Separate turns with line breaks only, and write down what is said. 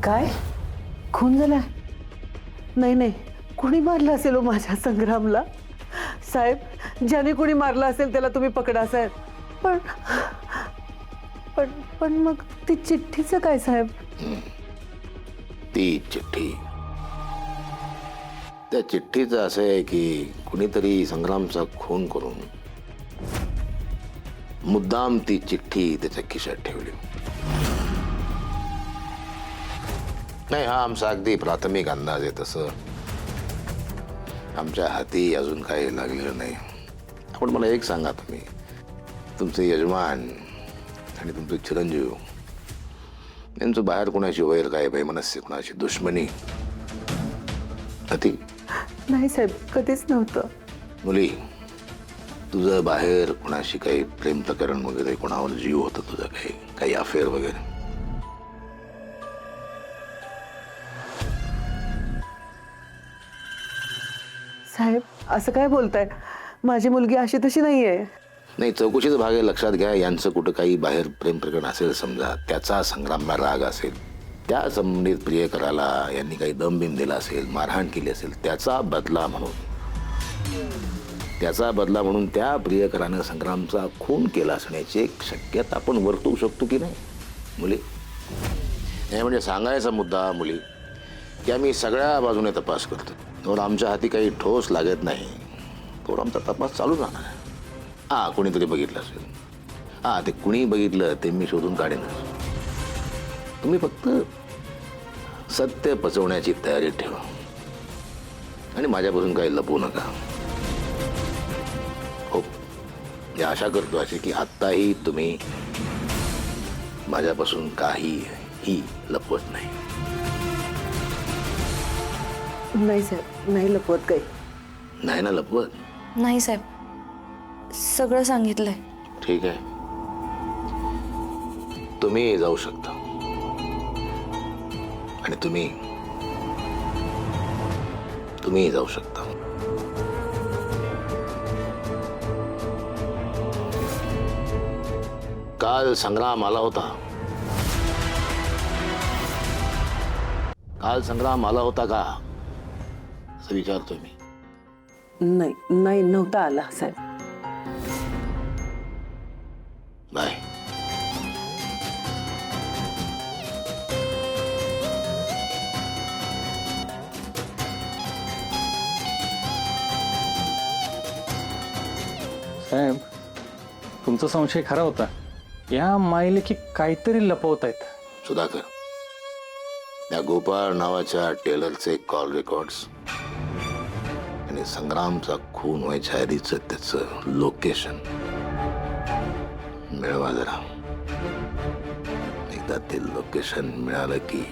काय खून झालाय? नाही नाही, कुणी मारलं असेल हो माझ्या संग्रामला? साहेब, ज्याने कुणी मारलं असेल त्याला तुम्ही पकडा साहेब. पण पण पण मग ती चिठ्ठीचं काय साहेब?
ती चिठ्ठी, त्या चिठ्ठीचं असं आहे की कुणीतरी संग्रामचा खून करून मुद्दाम ती चिठ्ठी त्याच्या खिशात ठेवली. नाही, हा आमचा अगदी प्राथमिक अंदाज आहे. तसं आमच्या हाती अजून काही लागलेलं नाही. आपण मला एक सांगा, तुम्ही तुमचे यजमान आणि तुमचे चिरंजीव यांचं बाहेर कोणाची वैर, काय वैमनस्य, कोणाची दुश्मनी होती?
नाही साहेब, कधीच नव्हतं.
मुली, तुझं बाहेर कोणाशी काही प्रेम प्रकरण वगैरे, कोणावर जीव होता तुझा, काही अफेअर वगैरे?
साहेब, असं काय बोलताय? माझी मुलगी अशी तशी नाहीये.
नाही, चौकशीचा भाग आहे, लक्षात घ्या. यांचं कुठं काही बाहेर प्रेम प्रकरण असेल समजा, त्याचा संग्रामला राग असेल, त्या संबंधित प्रियकराला यांनी काही दम बिम दिला असेल, मारहाण केली असेल, त्याचा बदला म्हणून त्या प्रियकरानं संग्रामचा खून केला असण्याची एक शक्यता आपण वर्तवू शकतो की नाही मुली? हे म्हणजे सांगायचा मुद्दा मुली की आम्ही सगळ्या बाजूने तपास करतो. तर आमच्या हाती काही ठोस लागत नाही तर आमचा तपास चालू राहणार आहे. कोणीतरी बघितलं असेल, ते कुणी बघितलं ते मी शोधून काढेनच. तुम्ही फक्त सत्य पचवण्याची तयारी ठेवा आणि माझ्यापासून काही लपवू नका. हो, मी आशा करतो अशी की आत्ताही तुम्ही माझ्यापासून काहीही लपवत नाही.
नाही साहेब, नाही लपवत काही.
नाही ना लपवत?
नाही साहेब, सगळं सांगितलंय.
ठीक आहे, तुम्ही जाऊ शकता आणि तुम्ही जाऊ शकता. काल संग्राम आला होता? काल संग्राम आला होता का असं विचारतोय मी.
नाही नाही, नव्हता आला साहेब.
बाय.
साहेब, तुमचा संशय खरा होता. या मायलेकी काहीतरी लपवतायत.
सुधाकर, त्या गोपाळ नावाच्या टेलरचे कॉल रेकॉर्ड्स आणि संग्रामचा खून व्हायच्या आधीचं त्याचं लोकेशन मिळवा जरा. एकदा ते लोकेशन मिळालं की